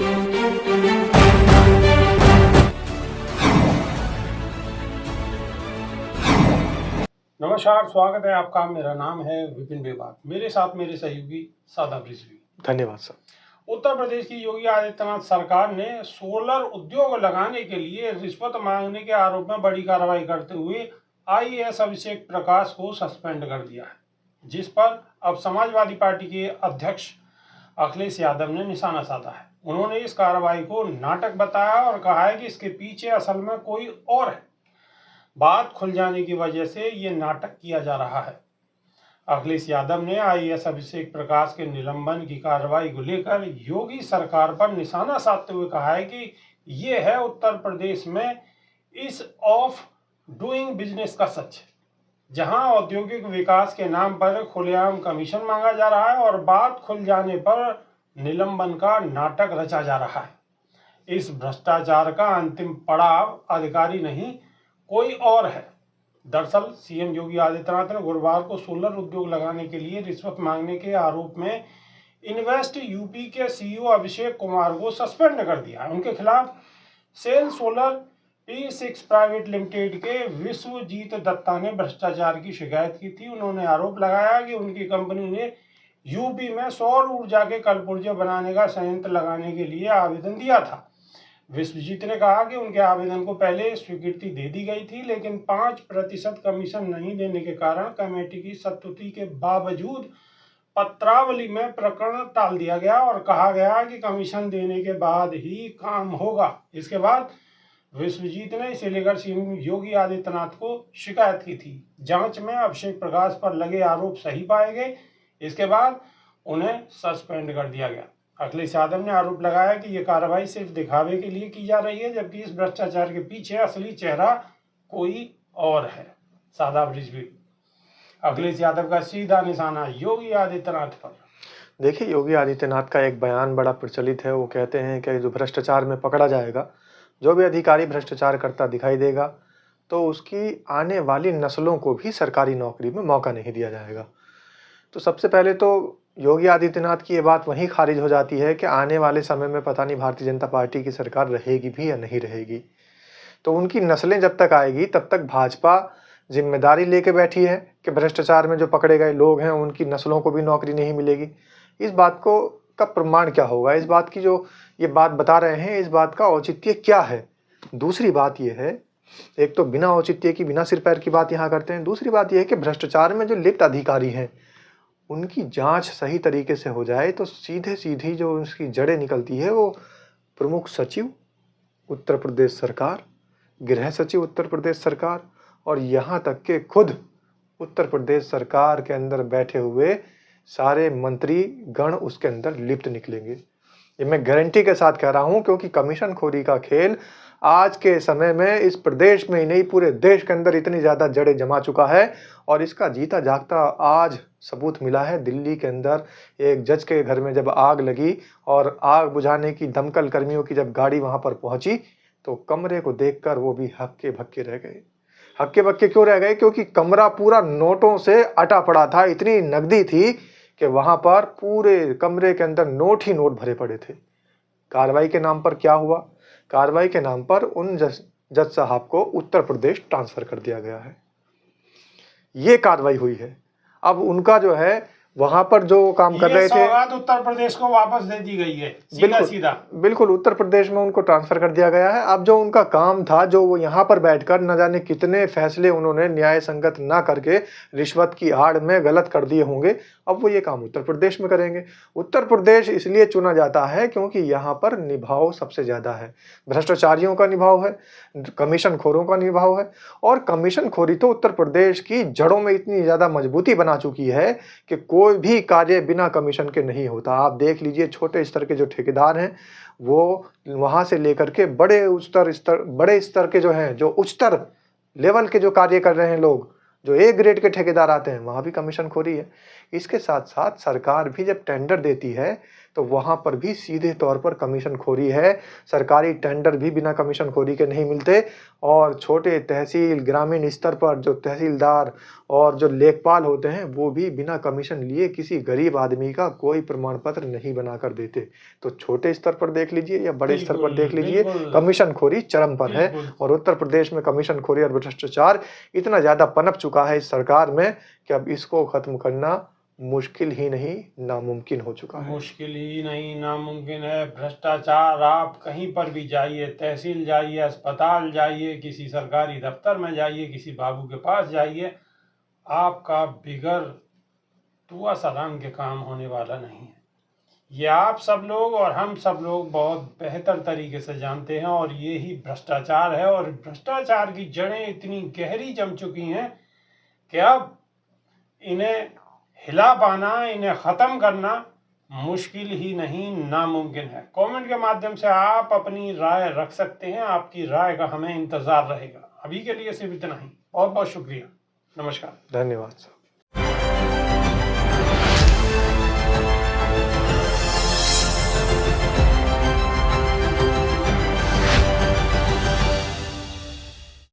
नमस्कार, स्वागत है आपका। मेरा नाम है विपिन बेबाक। मेरे साथ मेरे सहयोगी सादाब रिजवी। धन्यवाद सर। उत्तर प्रदेश की योगी आदित्यनाथ सरकार ने सोलर उद्योग लगाने के लिए रिश्वत मांगने के आरोप में बड़ी कार्रवाई करते हुए आईएएस अभिषेक प्रकाश को सस्पेंड कर दिया है, जिस पर अब समाजवादी पार्टी के अध्यक्ष अखिलेश यादव ने निशाना साधा है। उन्होंने इस कार्रवाई को नाटक बताया और कहा है कि इसके पीछे असल में कोई और है। बात खुल जाने की वजह से ये नाटक किया जा रहा है। अखिलेश यादव ने आईएएस अभिषेक प्रकाश के निलंबन की कार्रवाई को लेकर योगी सरकार पर निशाना साधते हुए कहा है कि ये है उत्तर प्रदेश में ईज ऑफ डूइंग बिजनेस का सच, जहां औद्योगिक विकास के नाम पर खुलेआम कमीशन मांगा जा रहा है और बात खुल जाने पर निलंबन का नाटक रचा जा रहा है। इस भ्रष्टाचार का अंतिम पड़ाव अधिकारी नहीं, कोई और है। दरअसल सीएम योगी आदित्यनाथ ने गुरुवार को सोलर उद्योग लगाने के लिए रिश्वत मांगने के आरोप में इन्वेस्ट यूपी के सीईओ अभिषेक कुमार को सस्पेंड कर दिया है। उनके खिलाफ cell solar P6 private limited के विश्वजीत दत्ता ने भ्रष्टाचार की शिकायत की थी। उन्होंने आरोप लगाया कि उनकी कंपनी ने यूपी में सौर ऊर्जा के कलपुर्जे बनाने का संयंत्र लगाने के लिए आवेदन दिया था। विश्वजीत ने कहा कि उनके आवेदन को पहले स्वीकृति दे दी गई थी, लेकिन 5% कमीशन नहीं देने के कारण कमेटी की संस्तुति के बावजूद पत्रावली में प्रकरण टाल दिया गया और कहा गया कि कमीशन देने के बाद ही काम होगा। इसके बाद विश्वजीत ने इसे लेकर सीएम योगी आदित्यनाथ को शिकायत की थी। जांच में अभिषेक प्रकाश पर लगे आरोप सही पाए गए। इसके बाद उन्हें सस्पेंड कर दिया गया। अखिलेश यादव ने आरोप लगाया कि यह कार्रवाई सिर्फ दिखावे के लिए की जा रही है, जबकि इस भ्रष्टाचार के पीछे असली चेहरा कोई और है। सादाब रिजवी। अखिलेश यादव का सीधा निशाना योगी आदित्यनाथ पर। देखिए, योगी आदित्यनाथ का एक बयान बड़ा प्रचलित है। वो कहते हैं कि जो भ्रष्टाचार में पकड़ा जाएगा, जो भी अधिकारी भ्रष्टाचार करता दिखाई देगा, तो उसकी आने वाली नस्लों को भी सरकारी नौकरी में मौका नहीं दिया जाएगा। तो सबसे पहले तो योगी आदित्यनाथ की ये बात वहीं खारिज हो जाती है कि आने वाले समय में पता नहीं भारतीय जनता पार्टी की सरकार रहेगी भी या नहीं रहेगी। तो उनकी नस्लें जब तक आएगी तब तक भाजपा जिम्मेदारी लेके बैठी है कि भ्रष्टाचार में जो पकड़े गए लोग हैं उनकी नस्लों को भी नौकरी नहीं मिलेगी। इस बात को का प्रमाण क्या होगा? इस बात की जो ये बात बता रहे हैं, इस बात का औचित्य क्या है? दूसरी बात यह है, एक तो बिना औचित्य की, बिना सिर पैर की बात यहाँ करते हैं। दूसरी बात यह है कि भ्रष्टाचार में जो लिप्त अधिकारी हैं उनकी जांच सही तरीके से हो जाए तो सीधे सीधी जो उसकी जड़ें निकलती है वो प्रमुख सचिव उत्तर प्रदेश सरकार, गृह सचिव उत्तर प्रदेश सरकार और यहाँ तक के खुद उत्तर प्रदेश सरकार के अंदर बैठे हुए सारे मंत्री गण उसके अंदर लिप्त निकलेंगे। ये मैं गारंटी के साथ कह रहा हूँ, क्योंकि कमीशन खोरी का खेल आज के समय में इस प्रदेश में ही नहीं पूरे देश के अंदर इतनी ज़्यादा जड़ें जमा चुका है और इसका जीता जागता आज सबूत मिला है। दिल्ली के अंदर एक जज के घर में जब आग लगी और आग बुझाने की दमकल कर्मियों की जब गाड़ी वहां पर पहुंची तो कमरे को देखकर वो भी हक्के भक्के रह गए। हक्के भक्के क्यों रह गए? क्योंकि कमरा पूरा नोटों से अटा पड़ा था। इतनी नकदी थी कि वहां पर पूरे कमरे के अंदर नोट ही नोट भरे पड़े थे। कार्रवाई के नाम पर क्या हुआ? कार्रवाई के नाम पर उन जज साहब को उत्तर प्रदेश ट्रांसफर कर दिया गया है। ये कार्रवाई हुई है। अब उनका जो है वहां पर जो काम कर रहे थे, उत्तर प्रदेश को वापस दे दी गई है। सीधा बिल्कुल उत्तर प्रदेश में उनको ट्रांसफर कर दिया गया है। अब जो उनका काम था, जो वो यहाँ पर बैठकर न जाने कितने फैसले उन्होंने न्याय संगत ना करके रिश्वत की आड़ में गलत कर दिए होंगे, अब वो ये काम उत्तर प्रदेश में करेंगे। उत्तर प्रदेश इसलिए चुना जाता है क्योंकि यहाँ पर निभाव सबसे ज्यादा है। भ्रष्टाचारियों का निभाव है, कमीशन खोरों का निभाव है। और कमीशन खोरी तो उत्तर प्रदेश की जड़ों में इतनी ज्यादा मजबूती बना चुकी है कि कोई भी कार्य बिना कमीशन के नहीं होता। आप देख लीजिए, छोटे स्तर के जो ठेकेदार हैं वो वहां से लेकर के बड़े स्तर के जो हैं, जो उच्चतर लेवल के जो कार्य कर रहे हैं लोग, जो ए ग्रेड के ठेकेदार आते हैं, वहां भी कमीशन खोरी है। इसके साथ साथ सरकार भी जब टेंडर देती है तो वहाँ पर भी सीधे तौर पर कमीशनखोरी है। सरकारी टेंडर भी बिना कमीशनखोरी के नहीं मिलते और छोटे तहसील ग्रामीण स्तर पर जो तहसीलदार और जो लेखपाल होते हैं वो भी बिना कमीशन लिए किसी गरीब आदमी का कोई प्रमाण पत्र नहीं बना कर देते। तो छोटे स्तर पर देख लीजिए या बड़े स्तर पर देख लीजिए, कमीशनखोरी चरम पर है और उत्तर प्रदेश में कमीशनखोरी और भ्रष्टाचार इतना ज़्यादा पनप चुका है इस सरकार में कि अब इसको खत्म करना मुश्किल ही नहीं नामुमकिन हो चुका है। मुश्किल ही नहीं नामुमकिन है। भ्रष्टाचार आप कहीं पर भी जाइए, तहसील जाइए, अस्पताल जाइए, किसी सरकारी दफ्तर में जाइए, किसी बाबू के पास जाइए, आपका बिगर दुआ सलाम के काम होने वाला नहीं है। ये आप सब लोग और हम सब लोग बहुत बेहतर तरीके से जानते हैं और ये ही भ्रष्टाचार है। और भ्रष्टाचार की जड़ें इतनी गहरी जम चुकी हैं कि अब इन्हें हिला पाना, इन्हें ख़त्म करना मुश्किल ही नहीं नामुमकिन है। कमेंट के माध्यम से आप अपनी राय रख सकते हैं। आपकी राय का हमें इंतज़ार रहेगा। अभी के लिए सिर्फ इतना ही। बहुत बहुत शुक्रिया। नमस्कार। धन्यवाद।